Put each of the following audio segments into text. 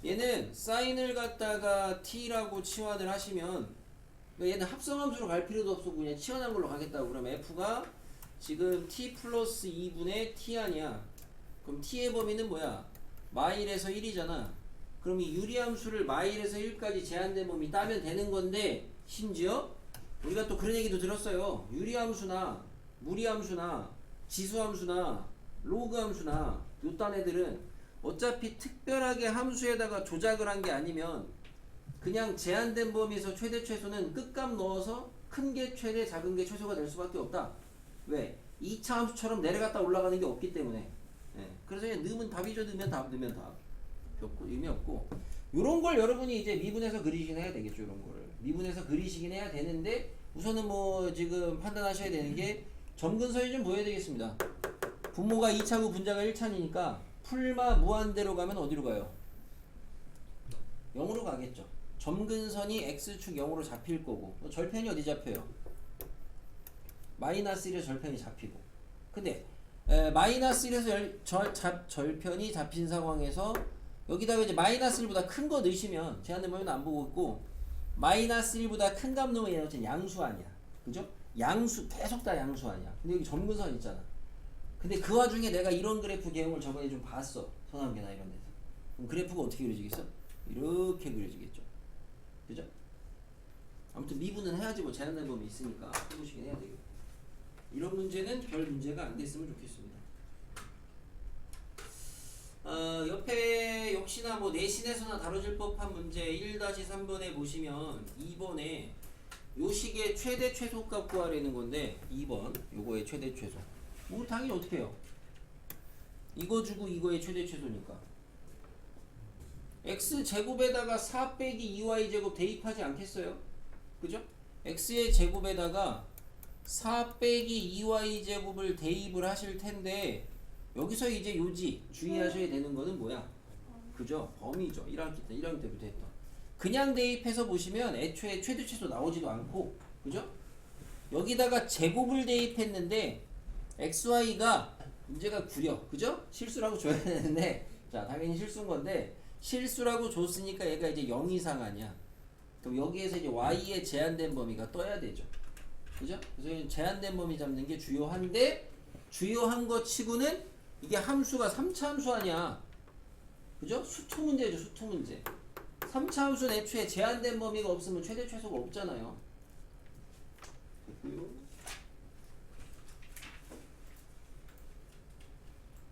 얘는 사인을 갖다가 t라고 치환을 하시면 그러니까 얘는 합성함수로 갈 필요도 없고 그냥 치환한 걸로 가겠다고 그러면 f가 지금 t 플러스 2분의 t 아니야. 그럼 t의 범위는 뭐야? 마일에서 1이잖아. 그럼 이 유리함수를 마일에서 1까지 제한된 범위 따면 되는 건데 심지어 우리가 또 그런 얘기도 들었어요. 유리함수나 무리함수나 지수함수나 로그함수나 요딴 애들은 어차피 특별하게 함수에다가 조작을 한 게 아니면 그냥 제한된 범위에서 최대 최소는 끝값 넣어서 큰 게 최대 작은 게 최소가 될 수밖에 없다. 왜? 2차 함수처럼 내려갔다 올라가는 게 없기 때문에. 예. 그래서 그냥 넣으면 답이죠. 넣으면 답. 의미 없고 요런 걸 여러분이 이제 미분해서 그리시긴 해야 되겠죠. 요런 거를 미분해서 그리시긴 해야 되는데 우선은 뭐 지금 판단하셔야 되는 게 점근선이 좀 보여야 되겠습니다. 분모가 2차고 분자가 1차니까 풀마 무한대로 가면 어디로 가요? 0으로 가겠죠. 점근선이 x축 0으로 잡힐 거고 절편이 어디 잡혀요? 마이너스 1에서 절편이 잡히고 근데 마이너스 1에서 절편이 잡힌 상황에서 여기다가 이제 마이너스 1보다 큰 거 넣으시면 제한된 범위는 안 보고 있고 마이너스 1보다 큰 값 넣으면 얘는 어쨌든 양수 아니야. 그죠? 양수 계속 다 양수 아니야. 근데 여기 점근선 있잖아. 근데 그 와중에 내가 이런 그래프 개형을 저번에 좀 봤어. 서남계나 이런 데서. 그럼 그래프가 어떻게 그려지겠어? 이렇게 그려지겠죠. 그죠? 아무튼 미분은 해야지 뭐 제한된 범위 있으니까 해보시긴 해야 되고 이런 문제는 별 문제가 안 됐으면 좋겠습니다. 옆에 역시나 뭐 내신에서나 다뤄질 법한 문제 1-3번에 보시면 2번에 요 식의 최대 최소값 구하라는 건데 2번 요거의 최대 최소 뭐 당연히 어떻게 해요? 이거 주고 이거의 최대 최소니까 x제곱에다가 4 빼기 2y제곱 대입하지 않겠어요? 그죠? x의 제곱에다가 4 빼기 2y제곱을 대입을 하실 텐데 여기서 이제 요지 주의하셔야 되는 거는 뭐야? 그죠? 범위죠. 1학기 때부터 했던. 그냥 대입해서 보시면 애초에 최대 최소 나오지도 않고 그죠? 여기다가 제곱을 대입했는데 xy가 문제가 구려. 그죠? 실수라고 줘야 되는데 자 당연히 실수인 건데 실수라고 줬으니까 얘가 이제 0 이상 아니야. 그럼 여기에서 이제 y의 제한된 범위가 떠야 되죠. 그죠? 그래서 제한된 범위 잡는 게 주요한데 주요한 것 치고는 이게 함수가 3차 함수 아니야. 그죠? 수투 문제죠. 수투 문제. 3차 함수는 애초에 제한된 범위가 없으면 최대 최소가 없잖아요. 됐고요.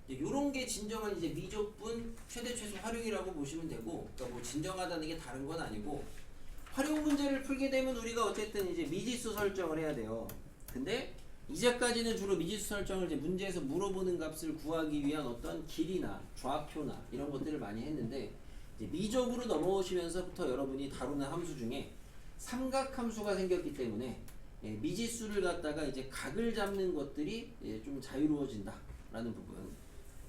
요런 게 진정한 이제 미적분 최대 최소 활용이라고 보시면 되고 그러니까 뭐 진정하다는 게 다른 건 아니고 활용 문제를 풀게 되면 우리가 어쨌든 이제 미지수 설정을 해야 돼요. 근데 이제까지는 주로 미지수 설정을 이제 문제에서 물어보는 값을 구하기 위한 어떤 길이나 좌표나 이런 것들을 많이 했는데 이제 미적으로 넘어오시면서부터 여러분이 다루는 함수 중에 삼각함수가 생겼기 때문에 미지수를 갖다가 이제 각을 잡는 것들이 좀 자유로워진다라는 부분.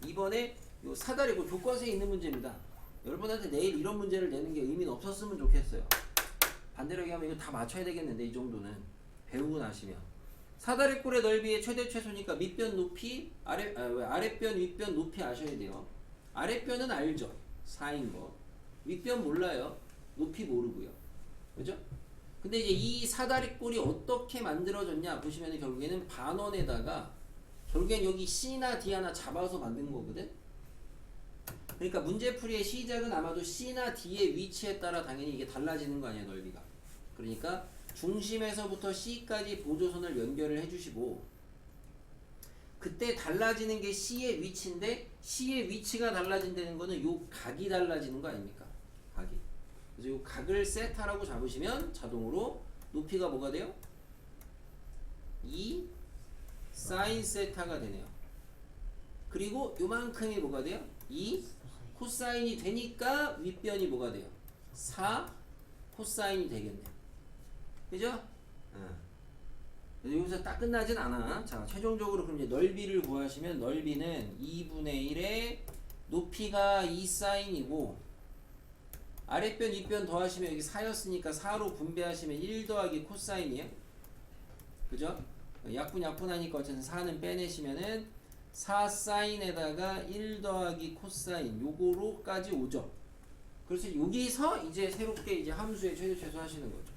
이번에 요 사다리고 교과서에 있는 문제입니다. 여러분한테 내일 이런 문제를 내는 게 의미는 없었으면 좋겠어요. 반대로 얘기하면 이거 다 맞춰야 되겠는데 이 정도는 배우고 나시면 사다리꼴의 넓이의 최대 최소니까 밑변 높이 아랫변 윗변 높이 아셔야 돼요. 아랫변은 알죠. 4인 거. 윗변 몰라요. 높이 모르고요. 그죠? 근데 이제 이 사다리꼴이 어떻게 만들어졌냐 보시면 결국에는 반원에다가 결국엔 여기 C나 D 하나 잡아서 만든 거거든. 그러니까 문제풀이의 시작은 아마도 C나 D의 위치에 따라 당연히 이게 달라지는 거 아니야 넓이가. 그러니까 중심에서부터 C까지 보조선을 연결을 해주시고 그때 달라지는 게 C의 위치인데 C의 위치가 달라진다는 거는 요 각이 달라지는 거 아닙니까? 각이. 그래서 요 각을 세타라고 잡으시면 자동으로 높이가 뭐가 돼요? 2 사인 세타가 되네요. 그리고 요만큼이 뭐가 돼요? 2 코사인이 되니까 윗변이 뭐가 돼요? 4 코사인이 되겠네요. 그죠? 여기서 딱 끝나진 않아. 자, 최종적으로 그럼 이제 넓이를 구하시면 넓이는 2분의 1에 높이가 2사인이고 아랫변 윗변 더하시면 여기 4였으니까 4로 분배하시면 1 더하기 코사인이에요. 그죠? 약분하니까 어쨌든 4는 빼내시면은 4사인에다가 1 더하기 코사인 요거로까지 오죠. 그래서 여기서 이제 새롭게 이제 함수의 최대 최소 하시는 거죠.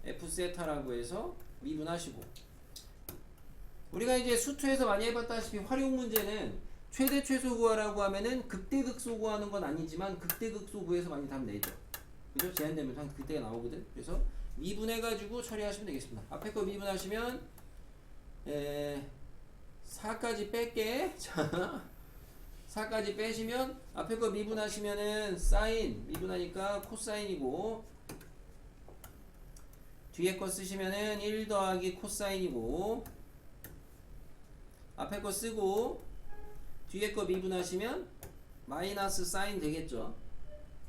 f 세타라고 해서 미분하시고, 우리가 이제 수투에서 많이 해봤다시피 활용 문제는 최대 최소 구하라고 하면은 극대극소 구하는 건 아니지만 극대극소 구해서 많이 답 내죠. 그죠? 제한되면 한 그때가 나오거든. 그래서 미분해가지고 처리하시면 되겠습니다. 앞에 거 미분하시면 4까지 뺄게. 자, 4까지 빼시면 앞에 거 미분하시면은 사인 미분하니까 코사인이고, 뒤에 거 쓰시면은 1 더하기 코사인이고, 앞에 거 쓰고 뒤에 거 미분하시면 마이너스 사인 되겠죠.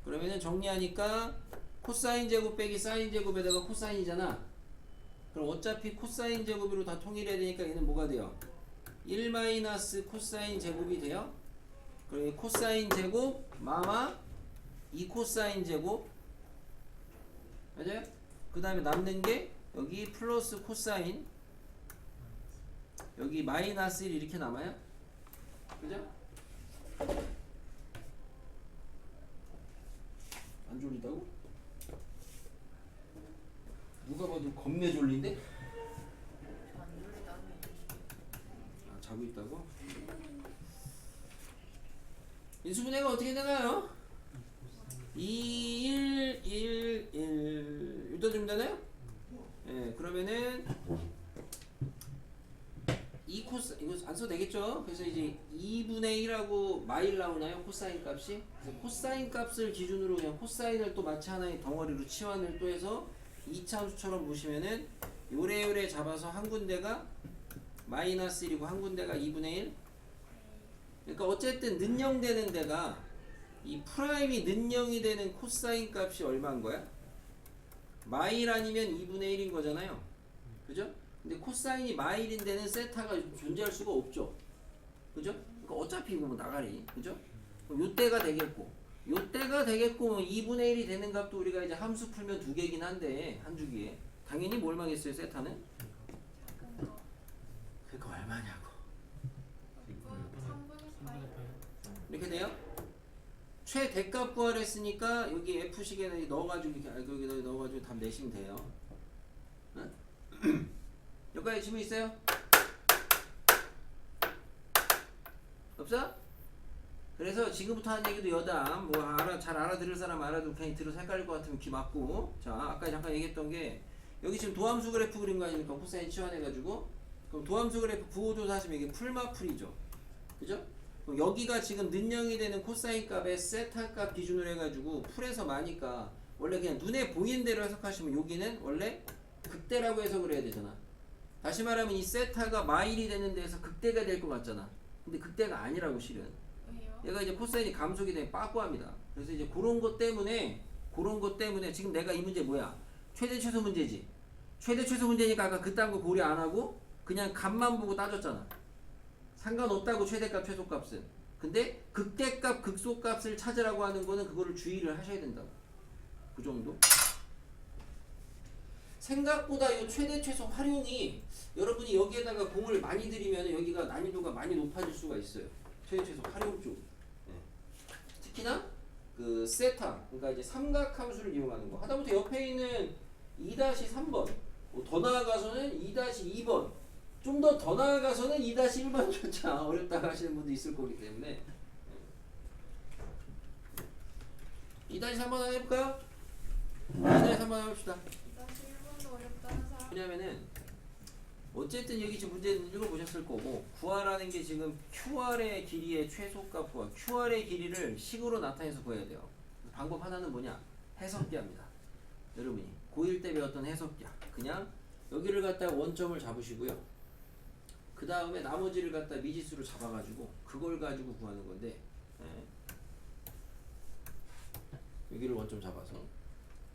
그러면은 정리하니까 코사인 제곱 빼기 사인 제곱에다가 코사인이잖아. 그럼 어차피 코사인 제곱으로 다 통일해야 되니까 얘는 뭐가 돼요? 1 마이너스 코사인 제곱이 돼요. 그럼 코사인 제곱 마마 2 코사인 제곱, 맞아요? 그 다음에 남는 게 여기 플러스 코사인, 여기 마이너스 1 이렇게 남아요. 그죠? 안 졸리다고? 누가 봐도 겁내 졸린데? 아, 자고 있다고? 인수분해가 어떻게 되나요? 2, 1, 1, 1 여기다 주면 되나요? 예, 그러면은 2 코사, 이거 안 써도 되겠죠? 그래서 이제 2분의 1하고 마일 나오나요? 코사인 값이? 그래서 코사인 값을 기준으로 그냥 코사인을 또 마치 하나의 덩어리로 치환을 또 해서 2차함수처럼 보시면은 요래요래 잡아서 한 군데가 마이너스 1이고 한 군데가 2분의 1. 그러니까 어쨌든 는영되는 데가 이 프라임이 는영이 되는 코사인 값이 얼마인 거야? 마일 아니면 2분의 1인 거잖아요. 그죠? 근데 코사인이 마일인 데는 세타가 존재할 수가 없죠. 그죠? 그러니까 어차피 이거 뭐 나가리. 그죠? 그럼 요때가 되겠고, 요때가 되겠고, 2분의 1이 되는 값도 우리가 이제 함수 풀면 두 개긴 한데, 한 주기에. 당연히 뭘 망했어요, 세타는? 그거 얼마냐고. 이렇게 돼요? 최대값 구하려 했으니까 여기 F식에다 넣어가지고 이렇게 여기다 넣어가지고 답 내시면 돼요. 응? 여기까지 질문 있어요? 없어? 그래서 지금부터 한 얘기도 여담, 뭐 잘 알아들을 사람 알아도 그냥 들어서 헷갈릴 것 같으면 귀 막고. 자, 아까 잠깐 얘기했던 게 여기 지금 도함수 그래프 그린 거 아닙니까? 코사인 치환해가지고. 그럼 도함수 그래프 부호조사 하시면 이게 풀마풀이죠. 그죠? 그럼 여기가 지금 는영이 되는 코사인 값의 세타 값 기준으로 해가지고 풀에서 마니까 원래 그냥 눈에 보이는 대로 해석하시면 여기는 원래 극대라고 해석을 해야 되잖아. 다시 말하면 이 세타가 마일이 되는 데에서 극대가 될 것 같잖아. 근데 극대가 아니라고 실은. 얘가 이제 코사인이 감속이 되면 빠꾸합니다. 그래서 이제 그런 것 때문에 지금 내가 이 문제 뭐야? 최대 최소 문제지. 최대 최소 문제니까 아까 그딴 거 고려 안 하고 그냥 값만 보고 따졌잖아. 상관없다고 최대값 최소값은. 근데 극대값 극소값을 찾으라고 하는 거는 그거를 주의를 하셔야 된다고. 그 정도. 생각보다 이 최대 최소 활용이 여러분이 여기에다가 공을 많이 들이면 여기가 난이도가 많이 높아질 수가 있어요. 최대 최소 활용 쪽. 네. 특히나 그 세타, 그러니까 이제 삼각 함수를 이용하는 거. 하다못해 옆에 있는 2-3번, 더 나아가서는 2-2번, 좀 더 나아가서는 2-1번조차 어렵다고 하시는 분도 있을 거기 때문에 2-3번 한번 해볼까요? 2-3번 해봅시다. 왜냐면은 어쨌든 여기 지금 문제 읽어보셨을 거고, 구하라는 게 지금 QR의 길이의 최소값 구하, QR의 길이를 식으로 나타내서 구해야 돼요. 방법 하나는 뭐냐? 해석기합니다. 여러분이 고1 때 배웠던 해석기하. 그냥 여기를 갖다가 원점을 잡으시고요. 그 다음에 나머지를 갖다 미지수로 잡아가지고 그걸 가지고 구하는 건데, 여기를 원점 잡아서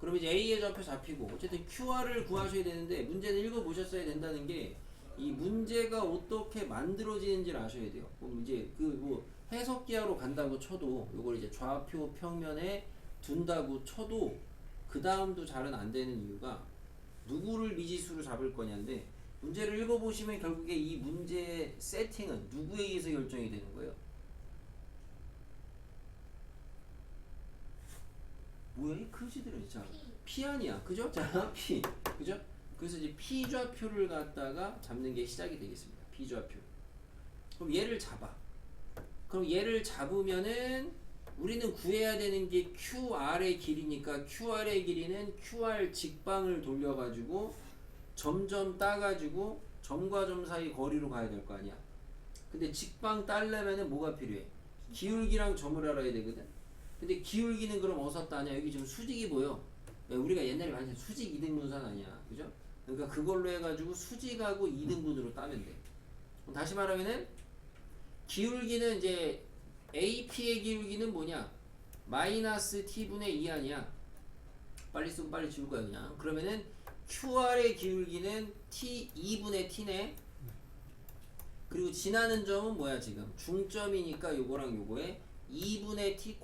그럼 이제 A의 좌표 잡히고, 어쨌든 QR을 구하셔야 되는데 문제는 읽어보셨어야 된다는 게 이 문제가 어떻게 만들어지는지를 아셔야 돼요. 그럼 이제 그 뭐 해석기하로 간다고 쳐도 요걸 이제 좌표 평면에 둔다고 쳐도 그 다음도 잘은 안 되는 이유가 누구를 미지수로 잡을 거냐인데, 문제를 읽어보시면 결국에 이 문제의 세팅은 누구에 의해서 결정이 되는 거예요? 뭐야 이 크지들은. 자, P 아니야, 그죠? 자, P, 그죠? 그래서 이제 P 좌표를 갖다가 잡는 게 시작이 되겠습니다. P 좌표. 그럼 얘를 잡아. 그럼 얘를 잡으면은 우리는 구해야 되는 게 QR의 길이니까 QR의 길이는 QR 직방을 돌려가지고 점점 따가지고 점과 점 사이 거리로 가야 될 거 아니야. 근데 직방 따려면은 뭐가 필요해? 기울기랑 점을 알아야 되거든. 근데 기울기는 그럼 어디서 따냐? 여기 지금 수직이 보여. 우리가 옛날에 많이 했던 수직 이등분선 아니야, 그죠? 그러니까 그걸로 해가지고 수직하고 이등분으로 따면 돼. 그럼 다시 말하면은 기울기는 이제 AP의 기울기는 뭐냐? 마이너스 T분의 2 아니야. 빨리 쓰고 빨리 지울 거야 그냥. 그러면은 QR의 기울기는 T 2분의 T네. 그리고 지나는 점은 뭐야 지금? 중점이니까 요거랑 요거에 2분의 T,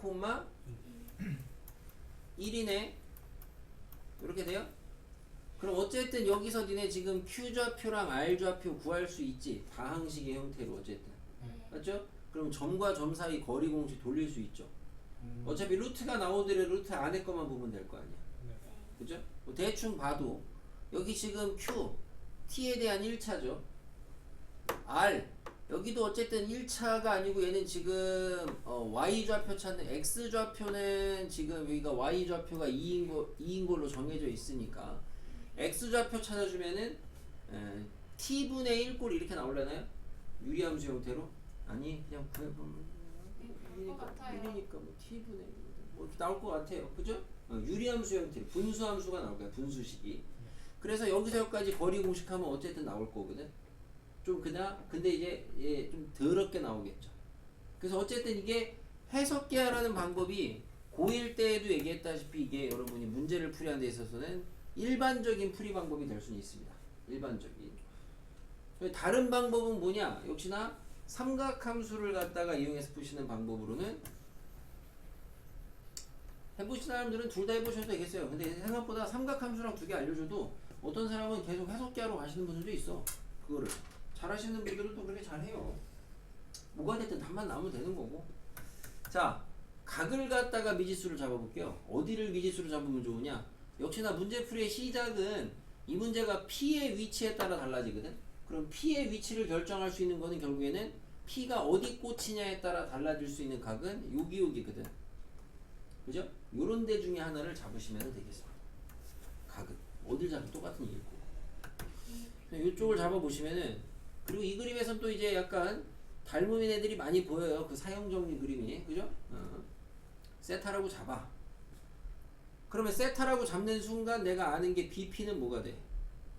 1이네. 이렇게 돼요? 그럼 어쨌든 여기서 니네 지금 Q 좌표랑 R 좌표 구할 수 있지. 다항식의 형태로 어쨌든. 맞죠? 그럼 점과 점 사이 거리 공식 돌릴 수 있죠. 어차피 루트가 나오더라도 루트 안에 것만 보면 될 거 아니야. 그죠? 뭐 대충 봐도 여기 지금 Q, T에 대한 1차죠. R, 여기도 어쨌든 1차가 아니고 얘는 지금 Y 좌표 찾는 X 좌표는 지금 여기가 Y 좌표가 2인 걸로 정해져 있으니까 X 좌표 찾아주면은 T분의 1 꼴 이렇게 나오려나요? 유리함수 형태로? 아니 그냥 구해보면 1이니까 뭐 T분의 1 뭐 이렇게 나올 것 같아요. 그죠? 유리함수 형태로 분수함수가 나올 거야. 분수식이. 그래서 여기서 여기까지 거리 공식하면 어쨌든 나올 거거든. 좀 근데 이제 좀 더럽게 나오겠죠. 그래서 어쨌든 이게 해석계하라는 방법이 고1 때에도 얘기했다시피 이게 여러분이 문제를 풀이하는 데 있어서는 일반적인 풀이 방법이 될 수는 있습니다. 일반적인. 다른 방법은 뭐냐? 역시나 삼각함수를 갖다가 이용해서 푸시는 방법으로는 해보신 사람들은 둘 다 해보셔도 되겠어요. 근데 생각보다 삼각함수랑 두 개 알려줘도 어떤 사람은 계속 해석계하러 가시는 분들도 있어. 그거를 잘하시는 분들은 또 그렇게 잘해요. 뭐가 됐든 답만 나오면 되는 거고. 자, 각을 갖다가 미지수를 잡아볼게요. 어디를 미지수로 잡으면 좋으냐? 역시나 문제풀이의 시작은 이 문제가 P의 위치에 따라 달라지거든. 그럼 P의 위치를 결정할 수 있는 거는 결국에는 P가 어디 꽂히냐에 따라 달라질 수 있는 각은 여기거든. 그죠? 요런 데 중에 하나를 잡으시면 되겠습니다. 각은 어딜 잡으면 똑같은 얘기고. 이쪽을 잡아보시면은, 그리고 이 그림에선 또 이제 약간 닮은 애들이 많이 보여요. 그 사형정리 그림이. 그죠? 세타라고 잡아. 그러면 세타라고 잡는 순간 내가 아는 게 BP는 뭐가 돼?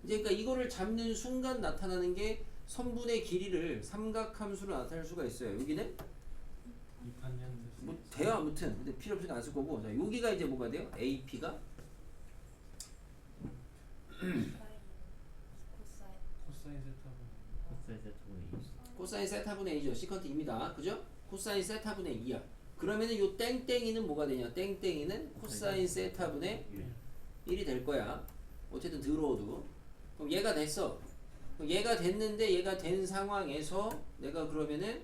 이제 그러니까 이거를 잡는 순간 나타나는 게 선분의 길이를 삼각함수로 나타낼 수가 있어요. 여기는 뭐 돼요 아무튼. 근데 필요 없으니까 안 쓸 거고. 자, 여기가 이제 뭐가 돼요? AP가 코사인 세타분의 2죠. 시컨트입니다. 그죠? 코사인 세타분의 2야. 그러면은 요 땡땡이는 뭐가 되냐? 땡땡이는 코사인 세타분의 1이 될 거야. 어쨌든 들어오도. 그럼 얘가 됐어. 그럼 얘가 됐는데 얘가 된 상황에서 내가 그러면은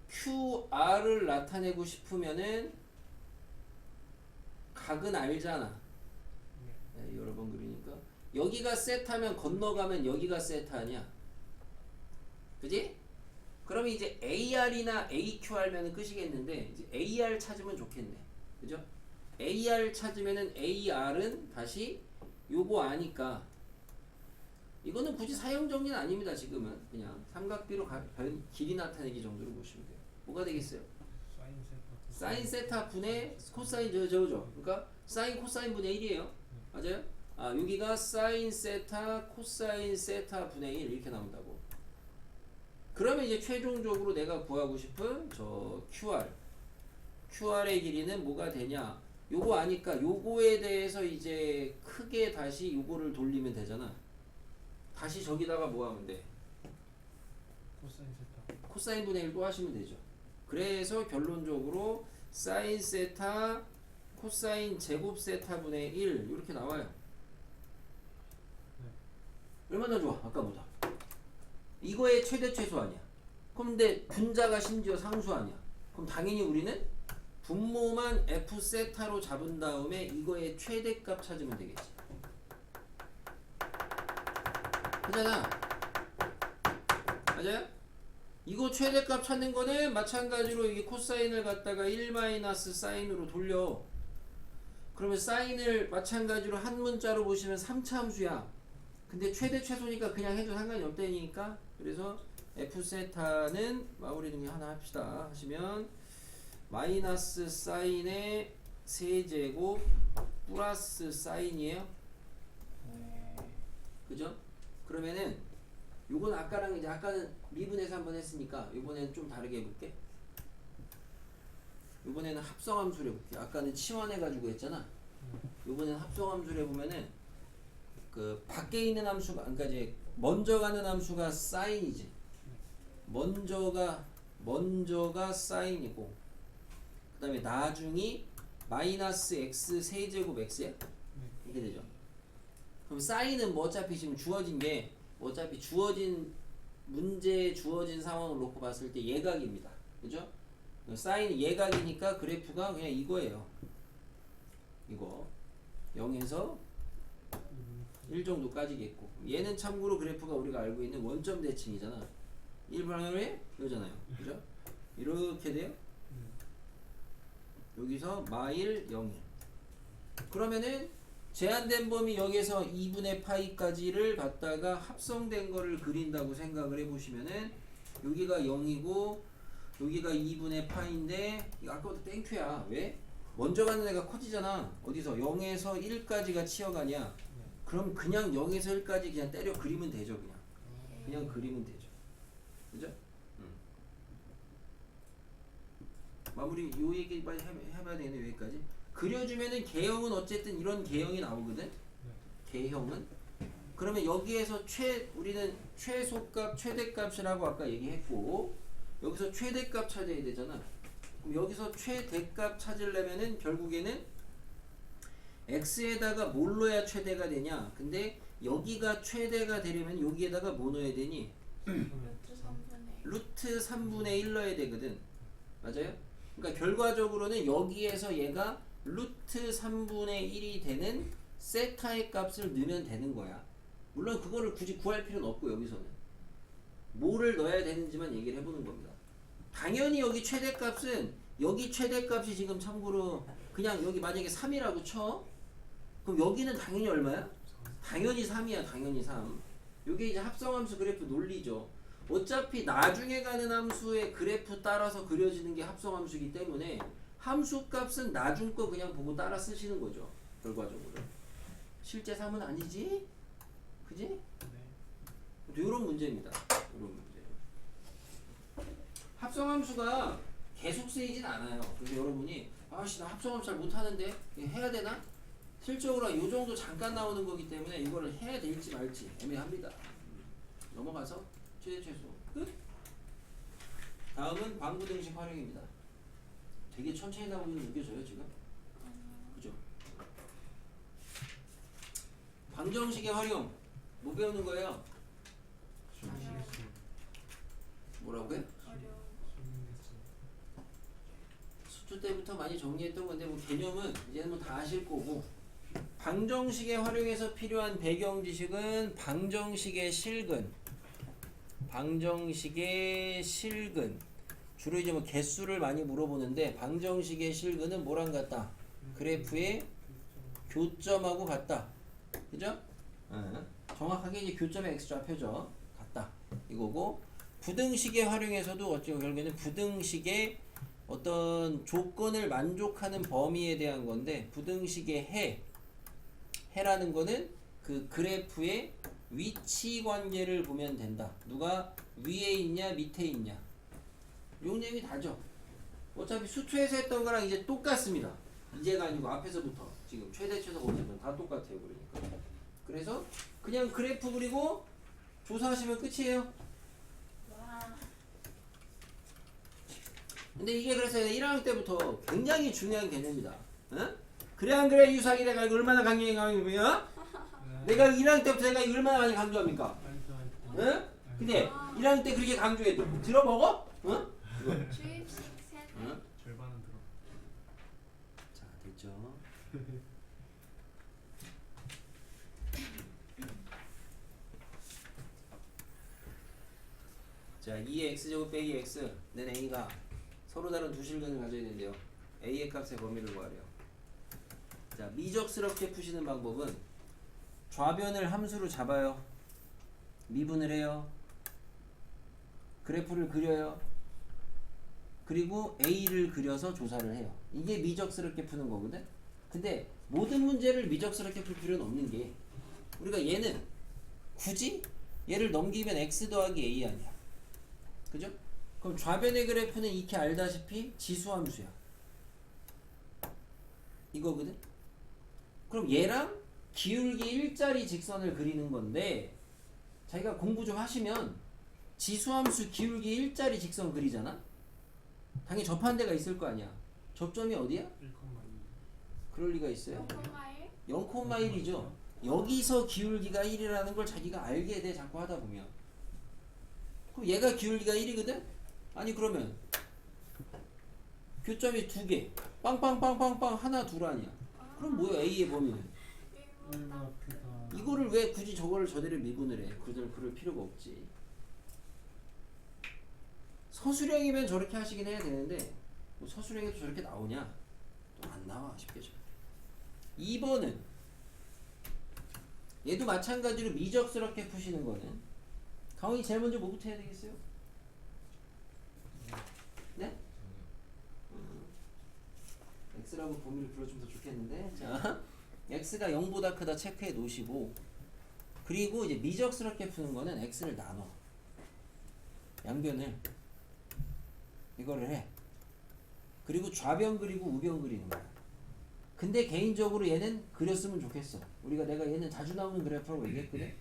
QR을 나타내고 싶으면은 각은 알잖아. 네, 여러 번 그리니까 여기가 세타면 건너가면 여기가 세타 아니야. 그지? 그러면 이제 AR이나 AQR면은 끝이겠는데 이제 AR 찾으면 좋겠네. 그죠? AR 찾으면은 AR은 다시 요거 아니까 이거는 굳이 사형 정리는 아닙니다. 지금은 그냥 삼각비로 길이 나타내기 정도로 보시면 돼요. 뭐가 되겠어요? 사인 세타 분의 코사인 저죠. 그러니까 사인 코사인 분의 1이에요. 맞아요? 아 여기가 사인 세타 코사인 세타 분의 1 이렇게 나온다고. 그러면 이제 최종적으로 내가 구하고 싶은 저 QR의 길이는 뭐가 되냐? 요거 아니까 요거에 대해서 이제 크게 다시 요거를 돌리면 되잖아. 다시 저기다가 뭐 하면 돼? 코사인 분의 1도 하시면 되죠. 그래서 결론적으로 사인 세타 코사인 제곱 세타 분의 1 이렇게 나와요. 얼마나 좋아? 아까보다. 이거의 최대 최소 아니야. 그럼 근데 분자가 심지어 상수 아니야. 그럼 당연히 우리는 분모만 f 세타로 잡은 다음에 이거의 최대값 찾으면 되겠지. 그잖아. 맞아요? 이거 최대값 찾는 거는 마찬가지로 이게 코사인을 갖다가 1 마이너스 사인으로 돌려. 그러면 사인을 마찬가지로 한 문자로 보시면 3차 함수야. 근데 최대 최소니까 그냥 해도 상관이 없다니까. 그래서 f 세타는 마무리 등기 하나 합시다. 하시면 마이너스 사인의 세제곱 플러스 사인이에요. 그죠? 그러면은 요건 아까랑 이제 아까는 미분해서 한번 했으니까 요번에는 좀 다르게 해볼게. 요번에는 합성함수를 해볼게. 아까는 치환해가지고 했잖아. 요번에는 합성함수를 해보면은 그 밖에 있는 함수가, 그러니까 이제 먼저 가는 함수가 사인이지. 먼저가 사인이고, 그 다음에 나중이 마이너스 x 세제곱 x야? 이렇게 되죠. 그럼 사인은 뭐 어차피 지금 주어진 게 어차피 주어진 문제에 주어진 상황을 놓고 봤을 때 예각입니다. 그죠? 사인이 예각이니까 그래프가 그냥 이거예요. 이거 0에서 1 정도까지겠고, 얘는 참고로 그래프가 우리가 알고 있는 원점 대칭이잖아. 1방향에 이거잖아요. 그죠? 이렇게 돼요. 여기서 마일 0일. 그러면은 제한된 범위 여기서 2분의 파이까지를 갖다가 합성된 거를 그린다고 생각을 해보시면은 여기가 0이고 여기가 2분의 파인데 이거 아까부터 땡큐야. 왜? 먼저 가는 애가 커지잖아. 어디서 0에서 1까지가 치어가냐? 그럼 그냥 0에서 1까지 그냥 때려 그리면 되죠. 그냥 그리면 되죠. 그죠? 마무리 요 얘기 빨리 해봐야 되겠네. 여기까지 그려주면은 개형은 어쨌든 이런 개형이 나오거든. 개형은 그러면 여기에서 우리는 최소값 최대값이라고 아까 얘기했고, 여기서 최대값 찾아야 되잖아. 그럼 여기서 최대값 찾으려면은 결국에는 x에다가 뭘 넣어야 최대가 되냐? 근데 여기가 최대가 되려면 여기에다가 뭐 넣어야 되니? 루트 3분의 1 넣어야 되거든. 맞아요? 그러니까 결과적으로는 여기에서 얘가 루트 3분의 1이 되는 세타의 값을 넣으면 되는 거야. 물론 그거를 굳이 구할 필요는 없고, 여기서는 뭐를 넣어야 되는지만 얘기를 해보는 겁니다. 당연히 여기 최대값은, 여기 최대값이 지금 참고로 그냥 여기 만약에 3이라고 쳐. 그럼 여기는 당연히 얼마야? 당연히 3이야. 당연히 3. 이게 이제 합성함수 그래프 논리죠. 어차피 나중에 가는 함수의 그래프 따라서 그려지는 게 합성함수이기 때문에 함수 값은 나중 거 그냥 보고 따라 쓰시는 거죠. 결과적으로. 실제 3은 아니지? 그지? 네. 이런 문제입니다. 이런 문제. 합성함수가 계속 쓰이진 않아요. 그래서 여러분이 아씨 나 합성함수 잘 못하는데 해야 되나? 실적으로 이 정도 잠깐 나오는 거기 때문에 이거를 해야 될지 말지 애매합니다. 넘어가서 최대 최소 끝. 다음은 방부등식 활용입니다. 되게 천천히 나오는 게 느껴져요 지금. 그죠? 방정식의 활용 뭐 배우는 거예요? 뭐라고요? 수투 때부터 많이 정리했던 건데 뭐 개념은 이제는 뭐 다 아실 거고. 방정식의 활용에서 필요한 배경 지식은 방정식의 실근. 방정식의 실근. 주로 이제 뭐 개수를 많이 물어보는데 방정식의 실근은 뭐랑 같다? 그래프의 교점하고 같다. 그죠? 정확하게 이제 교점의 x좌표죠. 같다. 이거고, 부등식의 활용에서도 어찌 결국에는 부등식의 어떤 조건을 만족하는 범위에 대한 건데, 부등식의 해라는 거는 그 그래프의 위치 관계를 보면 된다. 누가 위에 있냐 밑에 있냐. 요 내용이 다죠. 어차피 수투에서 했던 거랑 이제 똑같습니다. 이제가 아니고 앞에서부터 지금 최대 최소 어쨌든 다 똑같아요. 그러니까 그래서 그냥 그래프 그리고 조사하시면 끝이에요. 근데 이게 그래서 1학년 때부터 굉장히 중요한 개념이다. 어? 그래 안 그래 유사기 내가 이거 얼마나 강조해가면 내가 1학년 때부터 내가 이거 얼마나 많이 강조합니까? 응? 근데 1학년 때 그렇게 강조해도 들어먹어? 응? 주입식 셋. 절반은 들어. 자, 2의 x제곱 빼기 x 는 a가 서로 다른 두 실근을 가져야 되는데요. a의 값의 범위를 구하래요. 자, 미적스럽게 푸시는 방법은 좌변을 함수로 잡아요. 미분을 해요. 그래프를 그려요. 그리고 a를 그려서 조사를 해요. 이게 미적스럽게 푸는 거거든. 근데 모든 문제를 미적스럽게 풀 필요는 없는 게 우리가 얘는 굳이 얘를 넘기면 x 더하기 a 아니야. 그죠? 그럼 좌변의 그래프는 익히 알다시피 지수함수야. 이거거든? 그럼 얘랑 기울기 일자리 직선을 그리는 건데 자기가 공부 좀 하시면 지수함수 기울기 일자리 직선 그리잖아? 당연히 접한 데가 있을 거 아니야. 접점이 어디야? 1,2. 그럴 리가 있어요? 0,1? 0,1이죠. 여기서 기울기가 1이라는 걸 자기가 알게 돼 자꾸 하다 보면. 그럼 얘가 기울기가 1이거든? 아니 그러면 교점이 두 개 빵빵빵빵빵 하나 둘 아니야. 그럼 뭐야 A의 범위는? 1과 크다. 이거를 왜 굳이 저거를 저대로 미분을 해? 그럴 필요가 없지. 서술형이면 저렇게 하시긴 해야 되는데 뭐 서술형에도 저렇게 나오냐? 또 안 나와 쉽게 좀. 2번은 얘도 마찬가지로 미적스럽게 푸시는 거는 강원이 제일 먼저 뭐부터 해야 되겠어요? 네? x라고 범위를 불러주면 더 좋겠는데 자 x가 0보다 크다 체크해 놓으시고 그리고 이제 미적스럽게 푸는 거는 x를 나눠 양변을 이거를 해 그리고 좌변 그리고 우변 그리는 거야. 근데 개인적으로 얘는 그렸으면 좋겠어. 내가 얘는 자주 나오는 그래프라고 얘기했거든.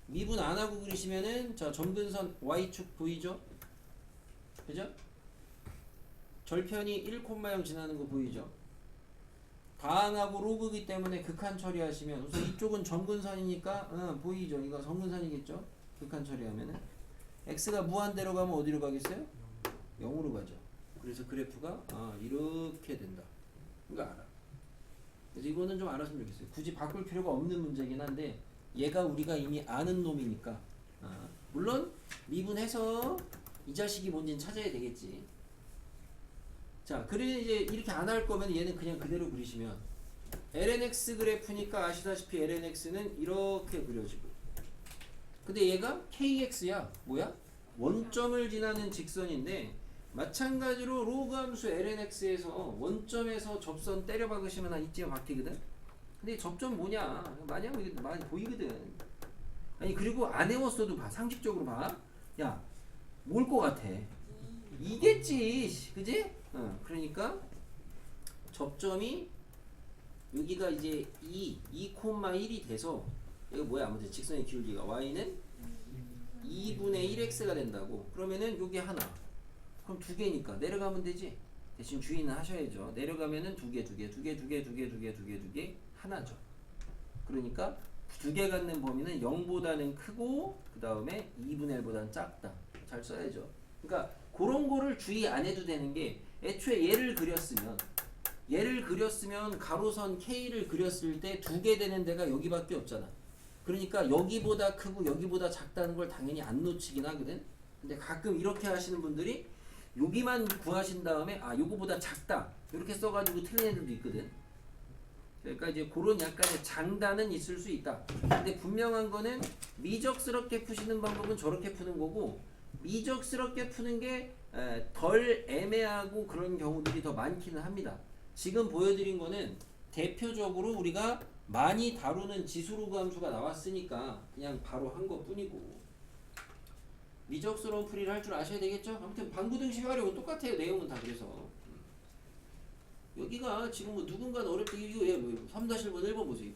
미분 안 하고 그리시면은 자 점근선 y축 보이죠? 그죠? 절편이 1,0 지나는 거 보이죠? 다항하고 로그기 때문에 극한 처리하시면 우선 이쪽은 점근선이니까 보이죠? 이거 점근선이겠죠? 극한 처리하면은 x가 무한대로 가면 어디로 가겠어요? 0으로 가죠. 그래서 그래프가 이렇게 된다. 이거 알아. 그래서 이거는 좀 알았으면 좋겠어요. 굳이 바꿀 필요가 없는 문제긴 한데 얘가 우리가 이미 아는 놈이니까 물론 미분해서 이 자식이 뭔지는 찾아야 되겠지. 자, 그래 이제 이렇게 안 할 거면 얘는 그냥 그대로 그리시면 lnx 그래프니까 아시다시피 lnx는 이렇게 그려지고 근데 얘가 kx야. 뭐야? 원점을 지나는 직선인데 마찬가지로 로그 함수 lnx에서 원점에서 접선 때려 박으시면 한 이쯤 바뀌거든. 근데 접점 뭐냐? 마냥 이게 많이 보이거든. 아니 그리고 안 외웠어도 봐. 상식적으로 봐. 야, 뭘 것 같아? 이겠지, 그지? 그러니까 접점이 여기가 이제 2,1이 돼서 이거 뭐야? 아무튼 직선의 기울기가 y는 2분의 1x가 된다고. 그러면은 여기 하나. 그럼 두 개니까 내려가면 되지. 대신 주의는 하셔야죠. 내려가면은 두 개 하나죠. 그러니까 두 개 갖는 범위는 0보다는 크고 그 다음에 2분의 1보다는 작다. 잘 써야죠. 그러니까 그런 거를 주의 안 해도 되는 게 애초에 얘를 그렸으면 가로선 K를 그렸을 때 두 개 되는 데가 여기밖에 없잖아. 그러니까 여기보다 크고 여기보다 작다는 걸 당연히 안 놓치긴 하거든. 근데 가끔 이렇게 하시는 분들이 여기만 구하신 다음에 요거보다 작다 이렇게 써가지고 틀린 애들도 있거든. 그러니까 이제 그런 약간의 장단은 있을 수 있다. 근데 분명한 거는 미적스럽게 푸시는 방법은 저렇게 푸는 거고 미적스럽게 푸는 게 덜 애매하고 그런 경우들이 더 많기는 합니다. 지금 보여드린 거는 대표적으로 우리가 많이 다루는 지수로그 함수가 나왔으니까 그냥 바로 한 것 뿐이고 미적스러운 풀이를 할 줄 아셔야 되겠죠? 아무튼 방구등식 활용은 똑같아요. 내용은 다 그래서 여기가 지금 뭐 누군가는 어렵게 이거 3-1번 1번 보세요.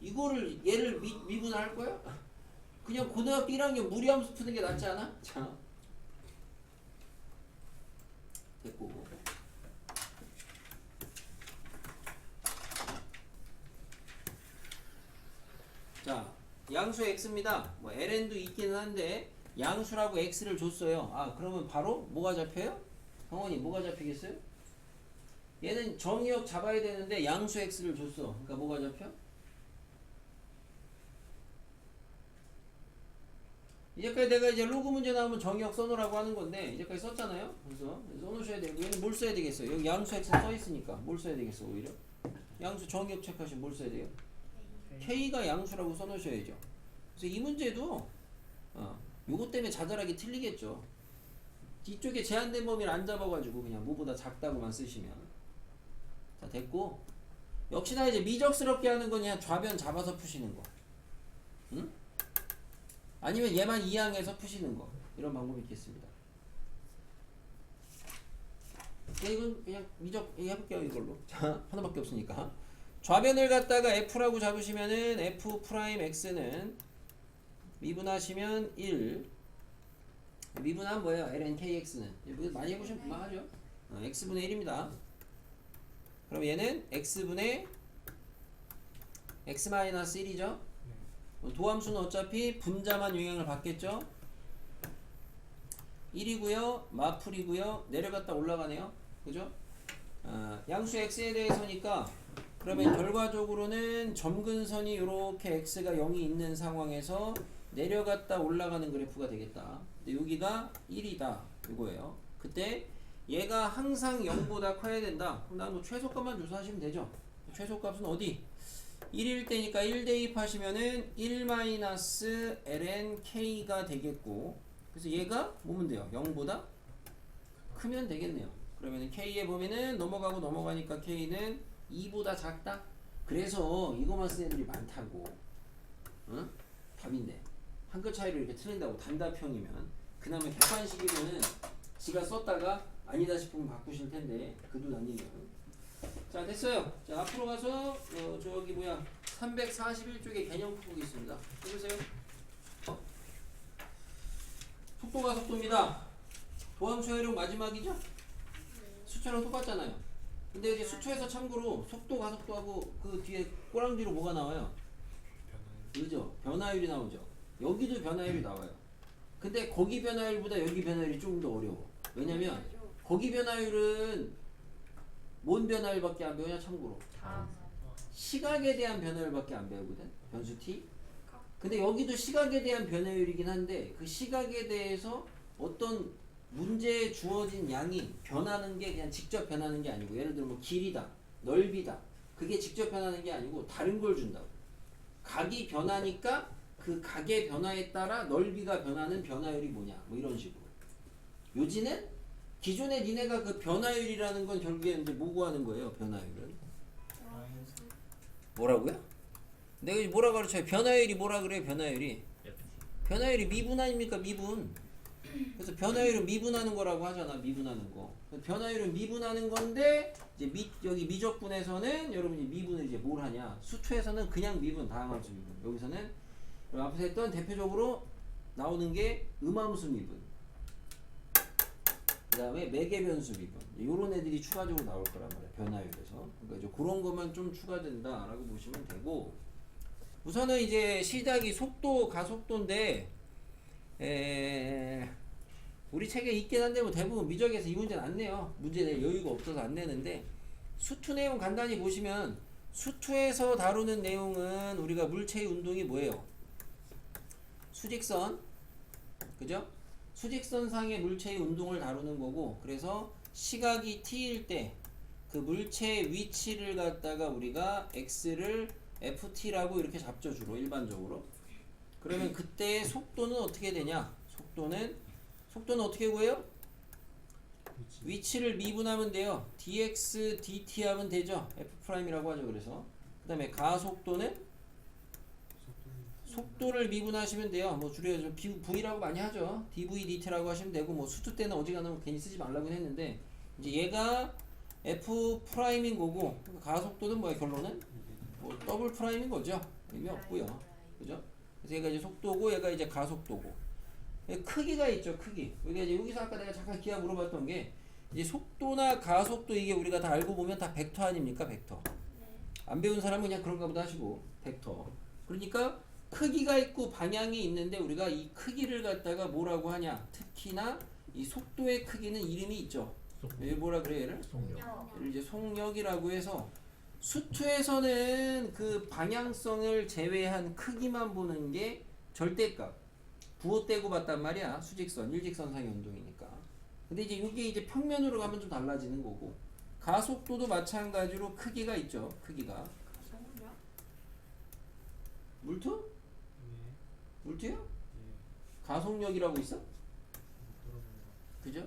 이거를 얘를 미분할 거야? 그냥 고등학교 1학년 무리함수 푸는 게 낫지 않아? 자 됐고 자 양수 x입니다. 뭐 ln도 있기는 한데 양수라고 x를 줬어요. 그러면 바로 뭐가 잡혀요? 성원이 뭐가 잡히겠어요? 얘는 정의역 잡아야 되는데 양수 x를 줬어. 그러니까 뭐가 잡혀? 이제까지 내가 이제 로그 문제 나오면 정의역 써놓으라고 하는 건데 이제까지 썼잖아요. 그래서 써놓으셔야 되고 얘는 뭘 써야 되겠어요? 여기 양수 x 써 있으니까 뭘 써야 되겠어 오히려? 양수 정의역 체크하시면 뭘 써야 돼요? K가 양수라고 써놓으셔야죠. 그래서 이 문제도 요거 때문에 자잘하게 틀리겠죠. 뒤쪽에 제한된 범위를 안 잡아가지고 그냥 뭐보다 작다고만 쓰시면 자 됐고 역시나 이제 미적스럽게 하는 건 그냥 좌변 잡아서 푸시는 거. 응? 아니면 얘만 이항해서 푸시는 거. 이런 방법이 있겠습니다. 이건 그냥 미적 해볼게요 이걸로. 자 하나밖에 없으니까 좌변을 갖다가 F라고 잡으시면은 F 프라임 X는 미분하시면 1 미분하면 뭐예요? ln kx는 많이 해보시면 금방하죠. x분의 1입니다. 그럼 얘는 x분의 x-1이죠. 도함수는 어차피 분자만 영향을 받겠죠. 1이고요 마풀이고요 내려갔다 올라가네요. 그죠? 양수 x에 대해서니까 그러면 결과적으로는 점근선이 이렇게 x가 0이 있는 상황에서 내려갔다 올라가는 그래프가 되겠다. 근데 여기가 1이다 이거예요. 그때 얘가 항상 0보다 커야 된다. 그럼 나뭐 최소값만 조사하시면 되죠. 최소값은 어디? 1일 때니까 1 대입하시면은 1-ln k가 되겠고 그래서 얘가 뭐면 돼요? 0보다 크면 되겠네요. 그러면 k의 범위는 넘어가고 넘어가니까 k는 2보다 작다. 그래서 이거만 쓴 애들이 많다고. 응? 답인데 한 끗 차이로 이렇게 틀린다고 단답형이면 그나마 객관식이면은 지가 썼다가 아니다 싶으면 바꾸실 텐데 그도 아니면 자 됐어요. 자 앞으로 가서 저기 뭐야 341쪽에 개념 푸기 있습니다. 해보세요. 속도가 속도입니다. 도함수 활용 마지막이죠? 수초랑 똑같잖아요. 근데 이제 수초에서 참고로 속도 가속도하고 그 뒤에 꼬랑지로 뭐가 나와요? 그죠? 변화율이 나오죠. 여기도 변화율이 나와요. 근데 거기 변화율보다 여기 변화율이 조금 더 어려워. 왜냐면 거기 변화율은 뭔 변화율밖에 안 배우냐 참고로. 시각에 대한 변화율밖에 안 배우거든. 변수 t. 근데 여기도 시각에 대한 변화율이긴 한데 그 시각에 대해서 어떤 문제에 주어진 양이 변하는 게 그냥 직접 변하는 게 아니고 예를 들어 뭐 길이다, 넓이다. 그게 직접 변하는 게 아니고 다른 걸 준다고. 각이 변하니까 그 각의 변화에 따라 넓이가 변하는 변화율이 뭐냐 뭐 이런 식으로. 요지는 기존에 니네가 그 변화율이라는 건 결국에 이제 뭐 구하는 거예요? 변화율은 뭐라고요? 내가 뭐라 가르쳐요? 변화율이 뭐라 그래요? 변화율이 미분 아닙니까? 미분. 그래서 변화율은 미분하는 거라고 하잖아. 미분하는 거. 변화율은 미분하는 건데 이제 여기 미적분에서는 여러분이 미분을 이제 뭘 하냐? 수투에서는 그냥 미분, 다항함수 미분. 여기서는 앞에서 했던 대표적으로 나오는 게 음함수 미분. 그 다음에 매개변수 미분. 요런 애들이 추가적으로 나올 거란 말이야. 변화율에서. 그러니까 이제 그런 것만 좀 추가된다라고 보시면 되고. 우선은 이제 시작이 속도, 가속도인데 우리 책에 있긴 한데 뭐 대부분 미적에서 이 문제는 안 내요. 문제 낼 여유가 없어서 안 내는데 수투 내용 간단히 보시면 수투에서 다루는 내용은 우리가 물체의 운동이 뭐예요? 수직선. 그죠? 수직선상의 물체의 운동을 다루는 거고 그래서 시각이 t일 때 그 물체의 위치를 갖다가 우리가 x를 ft라고 이렇게 잡죠. 주로 일반적으로. 그러면 그때 속도는 어떻게 되냐? 속도는 어떻게 구해요? 위치를 미분하면 돼요. dx dt 하면 되죠. f'이라고 하죠. 그래서 그 다음에 가속도는 속도를 미분하시면 돼요. 뭐 줄여서 v라고 많이 하죠. dv dt라고 하시면 되고 뭐 수투 때는 어지간하면 괜히 쓰지 말라고 했는데 이제 얘가 f'인 거고 가속도는 뭐야? 결론은 뭐 더블 프라임인 거죠. 의미 없고요. 그죠? 그래서 얘가 이제 속도고 얘가 이제 가속도고. 크기가 있죠. 크기. 우리가 이제 여기서 아까 내가 잠깐 기하 물어봤던 게 이제 속도나 가속도 이게 우리가 다 알고 보면 다 벡터 아닙니까? 벡터. 안 배운 사람은 그냥 그런가 보다 하시고 벡터. 그러니까 크기가 있고 방향이 있는데 우리가 이 크기를 갖다가 뭐라고 하냐? 특히나 이 속도의 크기는 이름이 있죠. 얘 뭐라 그래 얘를? 얘를 이제 속력이라고 해서 수투에서는 그 방향성을 제외한 크기만 보는 게 절대값. 부호떼고 봤단 말이야. 수직선, 일직선상의 운동이니까. 근데 이제 이게 이제 평면으로 가면 좀 달라지는 거고. 가속도도 마찬가지로 크기가 있죠. 크기가. 가속력? 물투? 예. 물투야? 예. 가속력이라고 있어? 그죠?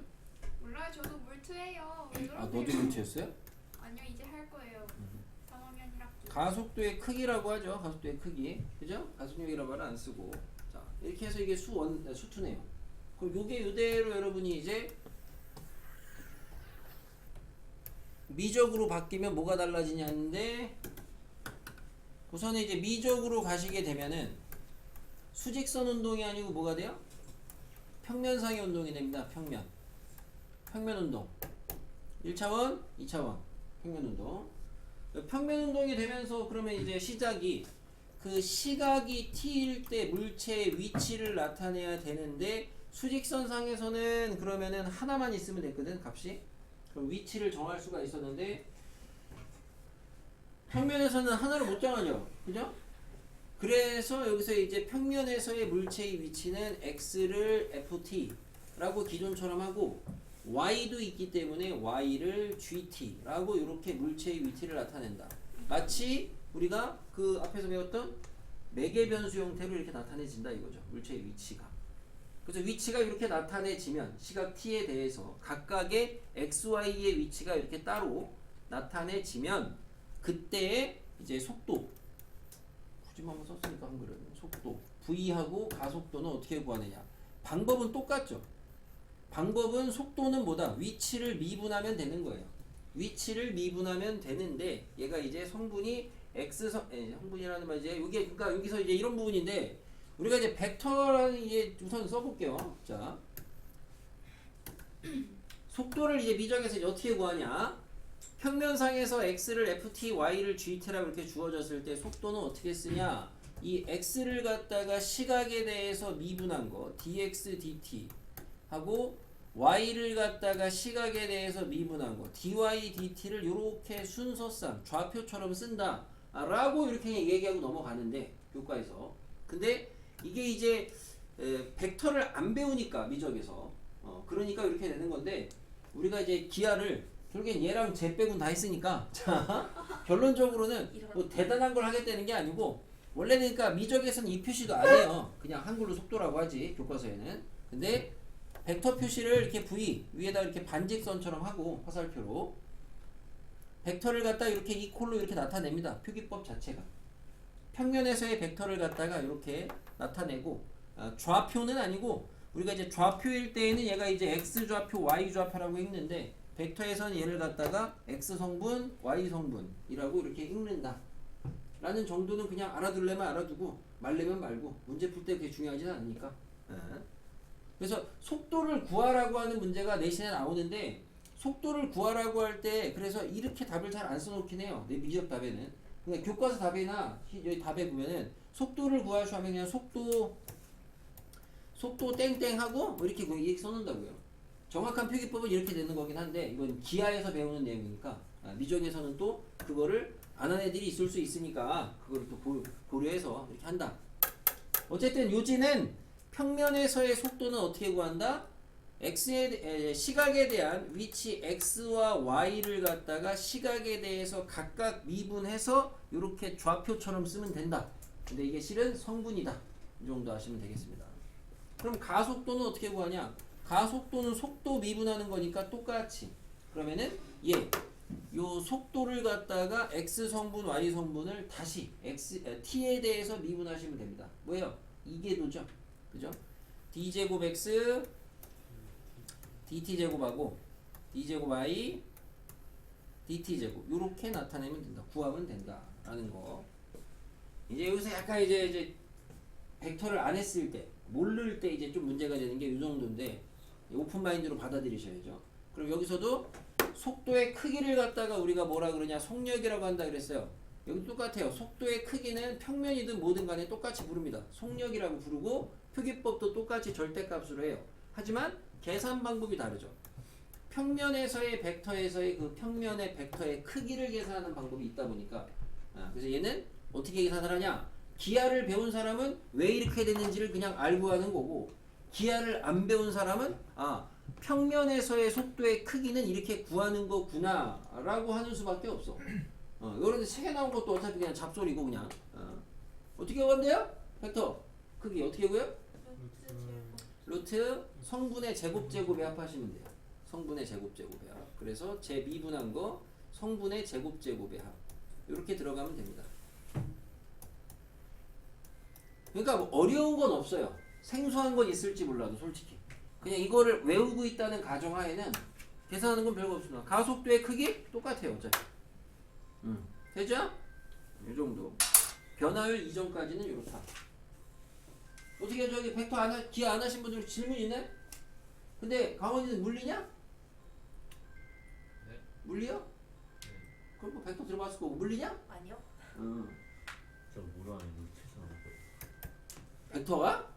몰라요. 저도 물투예요. 왜 아 그러세요? 너도 물투였어요? 아니요, 이제 할 거예요. 3학년 1학기. 가속도의 크기라고 하죠. 가속도의 크기. 그죠? 가속력이라고 말은 안 쓰고. 자, 이렇게 해서 이게 수투네요. 그럼 요게 이대로 여러분이 이제 미적으로 바뀌면 뭐가 달라지냐는데 우선은 이제 미적으로 가시게 되면은 수직선 운동이 아니고 뭐가 돼요? 평면상의 운동이 됩니다. 평면 운동. 1차원, 2차원 평면 운동. 평면 운동이 되면서 그러면 이제 시작이 그 시각이 t일 때 물체의 위치를 나타내야 되는데 수직선상에서는 그러면은 하나만 있으면 됐거든 값이. 그럼 위치를 정할 수가 있었는데 평면에서는 하나를 못 정하죠. 그죠? 그래서 여기서 이제 평면에서의 물체의 위치는 x를 ft라고 기존처럼 하고 y도 있기 때문에 y를 gt라고 이렇게 물체의 위치를 나타낸다. 마치 우리가 그 앞에서 배웠던 매개 변수 형태로 이렇게 나타내진다 이거죠. 물체의 위치가. 그래서 위치가 이렇게 나타내지면 시각 t에 대해서 각각의 xy의 위치가 이렇게 따로 나타내지면 그때 이제 속도 굳이 한번 썼으니까 한글은 속도 v하고 가속도는 어떻게 구하느냐. 방법은 똑같죠. 방법은 속도는 뭐다? 위치를 미분하면 되는 거예요. 위치를 미분하면 되는데 얘가 이제 성분이 성분이라는 말 이제 여기 그러니까 여기서 이제 이런 부분인데 우리가 이제 벡터라는 이제 우선 써볼게요. 자, 속도를 이제 미적에서 이제 어떻게 구하냐? 평면상에서 x를 ft, y를 gt라고 이렇게 주어졌을 때 속도는 어떻게 쓰냐? 이 x를 갖다가 시각에 대해서 미분한 거 dx, dt 하고 y를 갖다가 시각에 대해서 미분한 거 dy, dt를 이렇게 순서상 좌표처럼 쓴다 라고 이렇게 얘기하고 넘어가는데 교과에서. 근데 이게 이제 벡터를 안 배우니까 미적에서 그러니까 이렇게 되는 건데 우리가 이제 기하를 결국엔 얘랑 쟤 빼곤 다 했으니까 자 결론적으로는 뭐 대단한 걸 하겠다는 게 아니고 원래는 그러니까 미적에서는 이 표시도 안 해요. 그냥 한글로 속도라고 하지 교과서에는. 근데 벡터 표시를 이렇게 v 위에다 이렇게 반직선처럼 하고 화살표로 벡터를 갖다 이렇게 이퀄로 이렇게 나타냅니다. 표기법 자체가. 평면에서의 벡터를 갖다가 이렇게 나타내고 좌표는 아니고 우리가 이제 좌표일 때에는 얘가 이제 x 좌표, y 좌표라고 읽는데 벡터에서는 얘를 갖다가 x 성분, y 성분이라고 이렇게 읽는다. 라는 정도는 그냥 알아두려면 알아두고 말려면 말고 문제 풀 때 그게 중요하진 않으니까. 그래서 속도를 구하라고 하는 문제가 내신에 나오는데 속도를 구하라고 할 때 그래서 이렇게 답을 잘 안 써놓긴 해요. 내 미적 답에는. 그러니까 교과서 답이나 여기 답에 보면은 속도를 구하시오 하면 그냥 속도 땡땡 하고 뭐 이렇게 써놓는다고요. 정확한 표기법은 이렇게 되는 거긴 한데 이건 기하에서 배우는 내용이니까 미적에서는 또 그거를 안 한 애들이 있을 수 있으니까 그거를 또 고려해서 이렇게 한다. 어쨌든 요지는 평면에서의 속도는 어떻게 구한다? 시각에 대한 위치 x와 y를 갖다가 시각에 대해서 각각 미분해서 이렇게 좌표처럼 쓰면 된다. 근데 이게 실은 성분이다. 이 정도 아시면 되겠습니다. 그럼 가속도는 어떻게 구하냐? 가속도는 속도 미분하는 거니까 똑같이. 그러면은 요 속도를 갖다가 x 성분, y 성분을 다시 t에 대해서 미분하시면 됩니다. 뭐예요? 이계도죠. 그죠? d제곱 x dt제곱하고 d제곱 y dt제곱 요렇게 나타내면 된다. 구하면 된다. 라는 거. 이제 여기서 약간 이제 벡터를 안 했을 때 모를 때 이제 좀 문제가 되는 게 이 정도인데 오픈마인드로 받아들이셔야죠. 그럼 여기서도 속도의 크기를 갖다가 우리가 뭐라 그러냐 속력이라고 한다 그랬어요. 여기 똑같아요. 속도의 크기는 평면이든 뭐든 간에 똑같이 부릅니다. 속력이라고 부르고 표기법도 똑같이 절대값으로 해요. 하지만 계산 방법이 다르죠. 평면에서의 벡터에서의 그 평면의 벡터의 크기를 계산하는 방법이 있다 보니까 그래서 얘는 어떻게 계산을 하냐? 기하를 배운 사람은 왜 이렇게 됐는지를 그냥 알고 하는 거고 기하를 안 배운 사람은 평면에서의 속도의 크기는 이렇게 구하는 거구나 라고 하는 수밖에 없어. 요런데 세 개 나온 것도 어차피 그냥 잡소리고 그냥 어떻게 구한대요? 벡터 크기 어떻게 구해요? 루트 성분의 제곱제곱에 합하시면 돼요. 성분의 제곱제곱에 합. 그래서 제 미분한 거 성분의 제곱제곱에 합. 이렇게 들어가면 됩니다. 그러니까 뭐 어려운 건 없어요. 생소한 건 있을지 몰라도 솔직히 그냥 이거를 외우고 있다는 가정하에는 계산하는 건 별거 없습니다. 가속도의 크기 똑같아요 어차피. 되죠? 이 정도. 변화율 이전까지는 이렇다. 어떻게 저기 벡터 기하 안 하신 분들 질문 있나요? 근데 강원이는 물리냐? 네. 물리요? 네. 그럼 뭐 벡터 들어봤을 거고 물리냐? 아니요. 저 물안에 물티서 나올 거예요. 벡터가?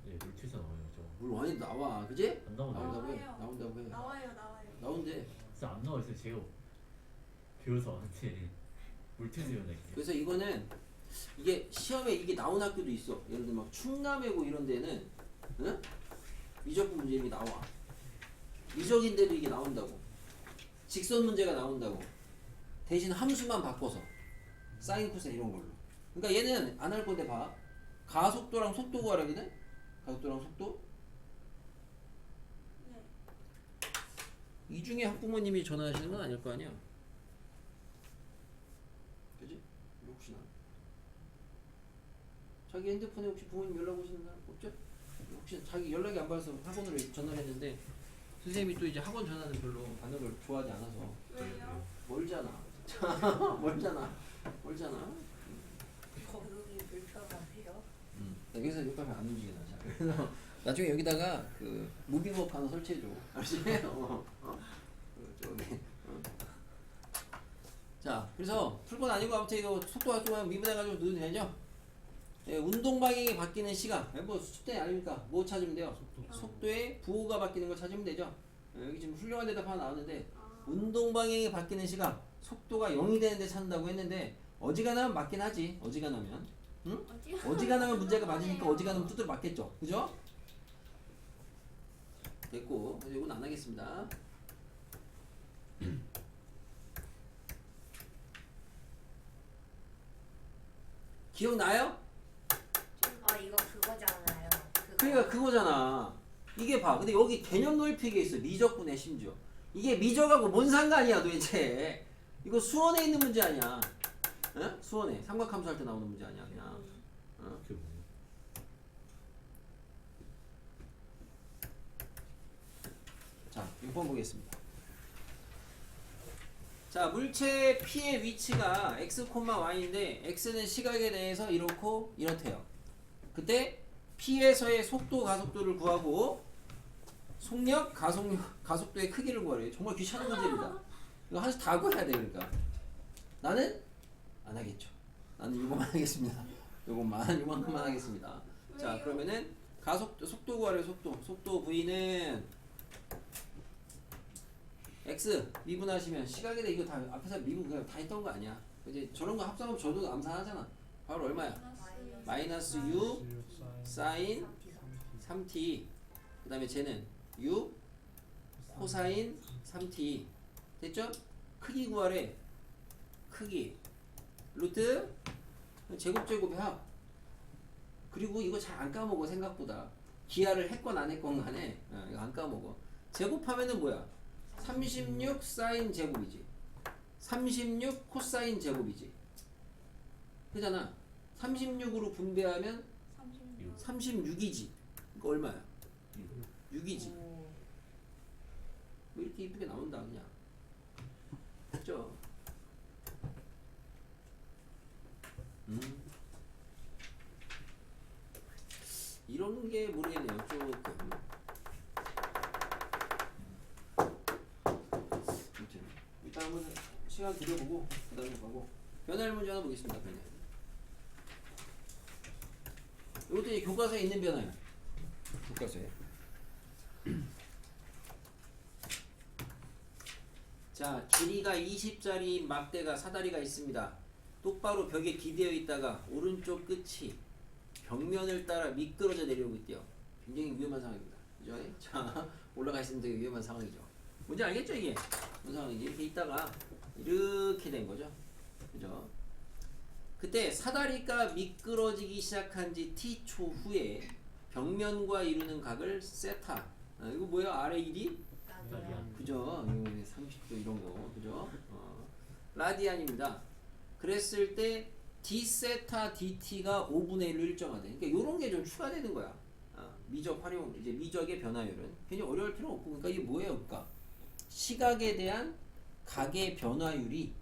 네, 물티서 나와요. 저. 물 많이 나와, 그지? 안 나오나요? 나온다고 해. 나와요. 나온다고 해. 나와요. 나온대. 진짜 안 나와있어요. 제가 배워서 한테 물티서 연락해요. 그래서 이거는 이게 시험에 이게 나온 학교도 있어. 예를 들면 막 충남이고 이런 데는 미적분 문제 이미 나와. 미적인데도 이게 나온다고. 직선 문제가 나온다고. 대신 함수만 바꿔서 사인 코사인 이런 걸로. 그러니까 얘는 안 할 건데 봐. 가속도랑 속도 구하라거든. 가속도랑 속도. 네. 이 중에 학부모님이 전화하시는 건 아닐 거 아니야. 그지? 혹시나. 자기 핸드폰에 혹시 부모님 연락 오시는 사람 없죠? 혹시 자기 연락이 안 받아서 학원으로 전화를 했는데 선생님이 또 이제 학원 전화는 별로 받는 걸 좋아하지 않아서 왜요? 멀잖아. 멀잖아. 거룩이 불편하세요? 여기서 욕하면 안 움직여 나 잘. 그래서 나중에 여기다가 그 무빙업 하나 설치해줘. 알지? 저기. 자, 그래서 풀 건 아니고 아무튼 이거 속도가 좀 미분해가지고 넣으면 되죠? 예, 운동 방향이 바뀌는 시간. 뭐 수때 아닙니까? 뭐 찾으면 돼요? 속도의 부호가 바뀌는 거 찾으면 되죠? 예, 여기 지금 훌륭한 대답 하나 나왔는데 운동 방향이 바뀌는 시간, 속도가 0이 되는데 찾는다고 했는데 어지간하면 맞긴 하지. 어지간하면. 응? 어지간하면 문제가 맞으니까 어지간하면 두드려 맞겠죠. 그죠? 됐고, 이건 안 하겠습니다. 기억나요? 이거 그거잖아요. 그러니까 그거잖아. 이게 봐. 근데 여기 개념 넓히게 있어. 미적분에 심지어. 이게 미적하고 뭔 상관이야 도대체. 이거 수원에 있는 문제 아니야. 응? 수원에 삼각함수 할 때 나오는 문제 아니야 그냥. 그게 뭐예요? 자, 6번 보겠습니다. 자, 물체 P의 위치가 x, y인데 x는 시각에 대해서 이렇고 이렇대요. 그때 P에서의 속도, 가속도를 구하고 속력, 가속도의 크기를 구하래요. 정말 귀찮은 문제입니다. 이거 하나씩 다 구해야 돼. 그러니까 나는 안 하겠죠. 나는 이거만 하겠습니다. 요만큼만 하겠습니다. 자, 왜요? 그러면은 속도 구하래요. 속도 V는 x 미분하시면 시각에 대해 이거 다 앞에서 미분 그냥 다 했던 거 아니야. 이제 저런 거 합성하면 저도 암산하잖아. 바로 얼마야? 마이너스 6 사인 3t. 그 다음에 쟤는 6 코사인 3t. 됐죠? 크기 구하래. 크기 루트 제곱제곱의 합. 그리고 이거 잘 안 까먹어. 생각보다 기하를 했건 안 했건 간에 이거 안 까먹어. 제곱하면은 뭐야? 36 사인 제곱이지. 36 코사인 제곱이지. 그잖아. 36으로 분배하면 36이지. 이거 얼마야? 6이지. 뭐 이렇게 이쁘게 나온다 그냥. 됐죠? 이런 게 모르겠네요. 조금. 일단 한번 시간 들여보고 그 다음에 가고 변화율 문제 하나 보겠습니다. 변화율. 이것도 이제 교과서에 있는 변화율. 교과서에. 자, 길이가 20짜리 막대가 사다리가 있습니다. 똑바로 벽에 기대어 있다가 오른쪽 끝이 벽면을 따라 미끄러져 내려오고 있대요. 굉장히 위험한 상황입니다. 그죠? 자, 올라가 있으면 되게 위험한 상황이죠. 뭔지 알겠죠, 이게? 무슨 상황인지. 이렇게 있다가 이렇게 된 거죠. 그죠? 그때 사다리가 미끄러지기 시작한 지 T초 후에 벽면과 이루는 각을 세타. 이거 뭐야? 아래 길이? 나도요. 그죠? 30도 이런 거. 그죠? 라디안입니다. 그랬을 때 d세타 dt가 5분의 1로 일정하대. 그러니까 요런 게 좀 추가되는 거야. 미적 활용, 이제 미적의 변화율은 굉장히 어려울 필요 없고, 그러니까 이게 뭐예요? 그러니까 시각에 대한 각의 변화율이,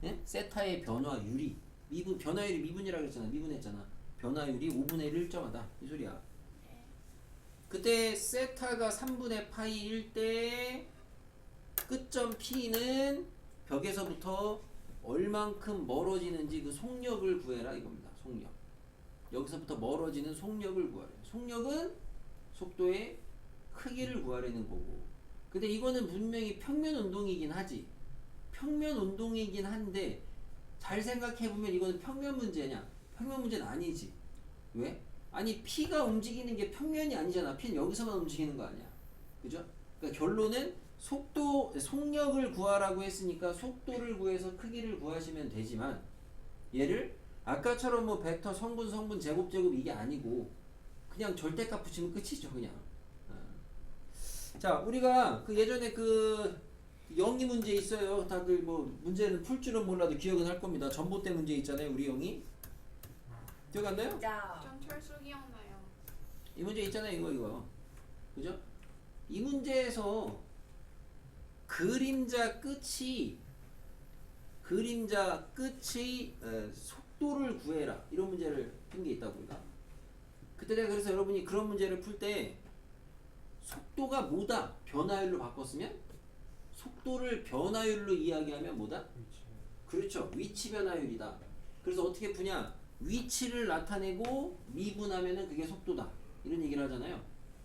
예? 세타의 변화율이 미분, 변화율이 미분이라고 그랬잖아. 미분했잖아. 변화율이 5분의 1을 일정하다. 이 소리야. 그때 세타가 3분의 파이일 때 끝점 P는 벽에서부터 얼만큼 멀어지는지 그 속력을 구해라 이겁니다. 속력. 여기서부터 멀어지는 속력을 구하래. 속력은 속도의 크기를 구하려는 거고. 근데 이거는 분명히 평면 운동이긴 하지. 평면 운동이긴 한데 잘 생각해보면 이거는 평면 문제냐? 평면 문제는 아니지. 왜? 아니 P가 움직이는 게 평면이 아니잖아. P는 여기서만 움직이는 거 아니야. 그죠? 그러니까 결론은 속력을 구하라고 했으니까 속도를 구해서 크기를 구하시면 되지만 얘를 아까처럼 뭐 벡터 성분 제곱 이게 아니고 그냥 절대값 붙이면 끝이죠 그냥. 자, 우리가 그 예전에 그 영희 문제 있어요. 다들 뭐 문제는 풀 줄은 몰라도 기억은 할 겁니다. 전봇대 문제 있잖아요. 우리 영희 기억 안 나요? 진짜. 전 철수 기억나요. 이 문제 있잖아요. 이거 그죠? 이 문제에서 그림자 끝이 속도를 구해라 이런 문제를 푼 게 있다고 우리가. 그때 내가 그래서 여러분이 그런 문제를 풀 때 속도가 뭐다 변화율로 바꿨으면 속도를 변화율로 이야기하면 뭐다? 그렇죠. 위치 변화율이다. 그래서 어떻게 푸냐? 위치를 나타내고 미분하면은 그게 속도다. 이런 얘기를 하잖아요.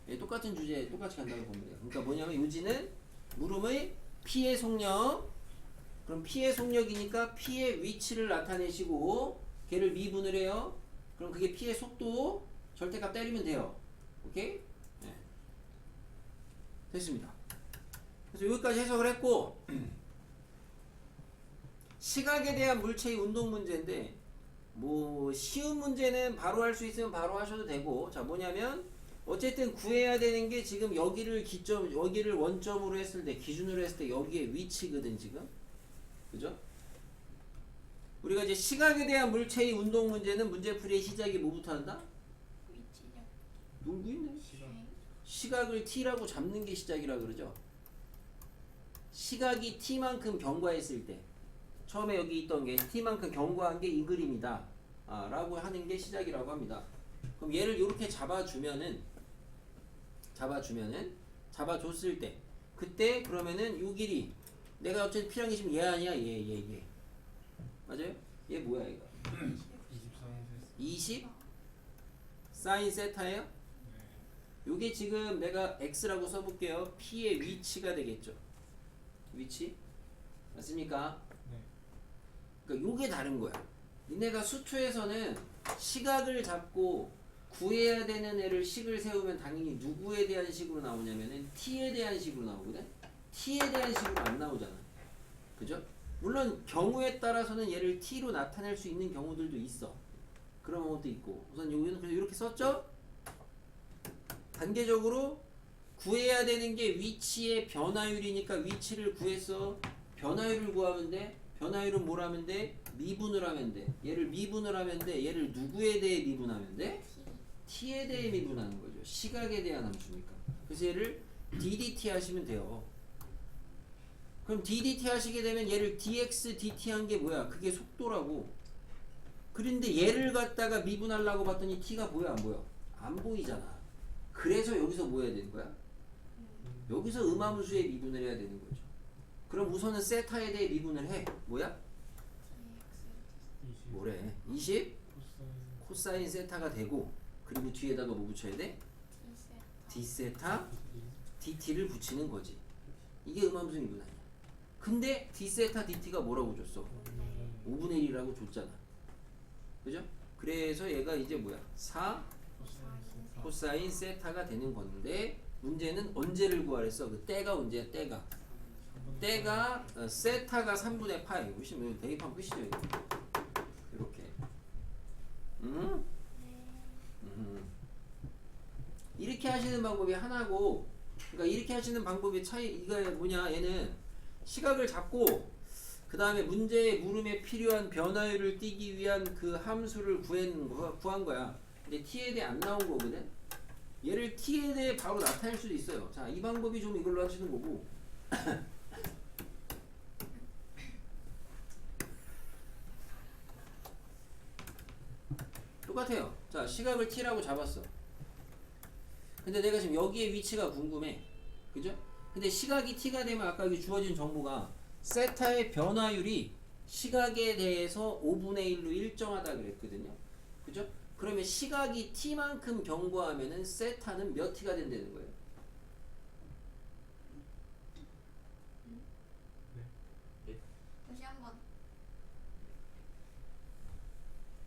예, 똑같은 주제 똑같이 간다고 보면 돼요. 그러니까 뭐냐면 요지는 물음의 P의 속력. 그럼 P의 속력이니까 P의 위치를 나타내시고 걔를 미분을 해요. 그럼 그게 P의 속도 절대값 때리면 돼요. 오케이? 네. 됐습니다. 그래서 여기까지 해석을 했고 시각에 대한 물체의 운동 문제인데 뭐 쉬운 문제는 바로 할 수 있으면 바로 하셔도 되고, 자 뭐냐면 어쨌든 구해야 되는 게 지금 여기를 원점으로 했을 때 기준으로 했을 때 여기에 위치거든 지금. 그죠? 우리가 이제 시각에 대한 물체의 운동 문제는 문제풀이의 시작이 뭐부터 한다? 위치력. 놀고 있네. 네. 시각을 T라고 잡는 게 시작이라 그러죠. 시각이 T만큼 경과했을 때 처음에 여기 있던 게 T만큼 경과한 게 이 그림이다 라고 하는 게 시작이라고 합니다. 그럼 얘를 이렇게 잡아줬을 때 그때 그러면은 요 길이 내가 어쨌든 필요한 게 지금 얘 아니야? 얘 맞아요? 얘 뭐야 얘가? 20 사인 세타예요? 요게 지금 내가 X라고 써볼게요. P의 위치가 되겠죠. 위치 맞습니까? 그러니까 요게 다른 거야. 니네가 수투에서는 시각을 잡고 구해야 되는 애를 식을 세우면 당연히 누구에 대한 식으로 나오냐면은 T에 대한 식으로 나오거든. T에 대한 식으로 안 나오잖아. 그죠? 물론 경우에 따라서는 얘를 T로 나타낼 수 있는 경우들도 있어. 그런 것도 있고. 우선 여기는 그래서 이렇게 썼죠? 단계적으로 구해야 되는 게 위치의 변화율이니까 위치를 구해서 변화율을 구하면 돼. 변화율은 뭘 하면 돼? 미분을 하면 돼. 얘를 미분을 하면 돼. 얘를 누구에 대해 미분하면 돼? T에 대해 미분하는 거죠. 시각에 대한 함수니까. 그래서 얘를 DDT 하시면 돼요. 그럼 DDT 하시게 되면 얘를 DX, DT 한 게 뭐야? 그게 속도라고. 그런데 얘를 갖다가 미분하려고 봤더니 T가 보여? 안 보여? 안 보이잖아. 그래서 여기서 뭐 해야 되는 거야? 여기서 음함수에 미분을 해야 되는 거죠. 그럼 우선은 세타에 대해 미분을 해. 뭐야? 뭐래? 20 코사인 세타가 되고 그리고 뒤에다가 뭐 붙여야 돼? D세타 DT를 붙이는 거지. 이게 음함수 미분 아니야. 근데 d 세타 dt가 뭐라고 줬어? 5분의 1이라고 줬잖아. 그죠? 그래서 얘가 이제 뭐야? 4 코사인 세타가 되는 건데 문제는 언제를 구하랬어? 그 때가 언제야? 때가 세타가 3분의 파이. 보시면 대입하면 끝이죠. 이거. 이렇게. 이렇게 하시는 방법이 하나고, 그러니까 이렇게 하시는 방법의 차이, 이거 뭐냐? 얘는 시각을 잡고 그 다음에 문제의 물음에 필요한 변화율을 띄기 위한 그 함수를 구한 거야. 근데 t에 대해 안 나온 거거든. 얘를 t에 대해 바로 나타낼 수도 있어요. 자, 이 방법이 좀 이걸로 하시는 거고. 똑같아요. 자, 시각을 t라고 잡았어. 근데 내가 지금 여기에 위치가 궁금해. 그죠? 근데 시각이 t가 되면 아까 여기 주어진 정보가 세타의 변화율이 시각에 대해서 5분의 1로 일정하다 그랬거든요. 그죠? 그러면 시각이 t만큼 경과하면은 세타는 몇 t가 된다는 거예요? 다시 한번.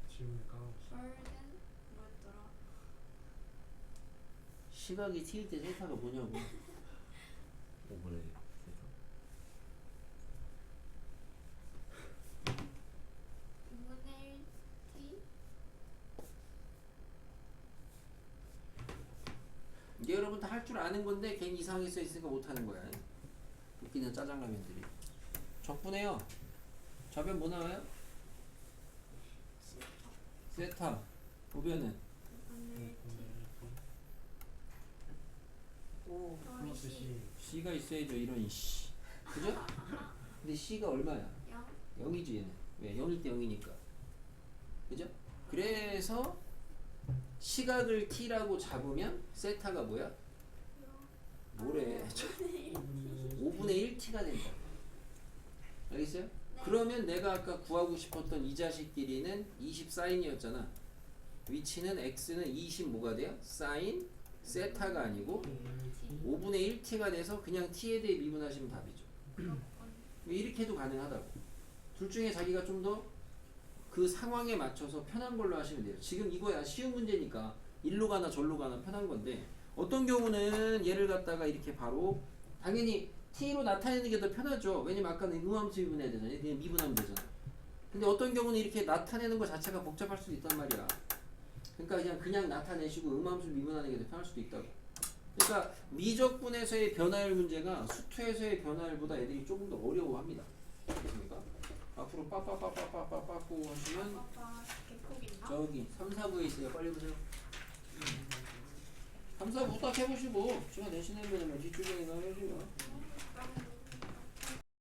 질문 까먹었어. burden 뭐였더라? 시각이 t일 때 세타가 뭐냐고. 5분의 1 2분의 1t? 이게 여러분 다 할 줄 아는 건데 괜히 이상하게 써 있으니까 못 하는 거야. 웃기는 짜장라면들이. 적분해요. 좌변 뭐 나와요? 세타. 우변은 2분의 1t. 오. 플러스 C. c가 있어야죠. 이런 씨. 그죠? 근데 c가 얼마야? 0? 0이지 얘는. 왜? 0일 때 0이니까. 그죠? 그래서 시각을 t라고 잡으면 세타가 뭐야? 뭐래? 5분의 1t가 된다. 알겠어요? 네. 그러면 내가 아까 구하고 싶었던 이 자식끼리는 20사인이었잖아. 위치는 x는 20 뭐가 돼요? 사인 세타가 아니고 5분의 1t가 돼서 그냥 t에 대해 미분하시면 답이죠. 이렇게 해도 가능하다고. 둘 중에 자기가 좀 더 그 상황에 맞춰서 편한 걸로 하시면 돼요. 지금 이거야 쉬운 문제니까 일로 가나 절로 가나 편한 건데, 어떤 경우는 얘를 갖다가 이렇게 바로 당연히 t로 나타내는 게 더 편하죠. 왜냐면 아까는 음함수 미분해야 되잖아요. 그냥 미분하면 되잖아. 근데 어떤 경우는 이렇게 나타내는 것 자체가 복잡할 수도 있단 말이야. 그러니까 그냥 나타내시고 음함수 미분하는 게 더 편할 수도 있다고. 그러니까 미적분에서의 변화율 문제가 수투에서의 변화율보다 애들이 조금 더 어려워합니다. 그렇습니까? 앞으로 빠빠빠빠빠빠빠고 하시면 아빠 개폭 있나? 저기 3, 4부에 있어요. 빨리 보세요. 3, 4부 딱 해보시고 제가 내신해보면 뒤쪽에 이거 해주면 깜짝이야.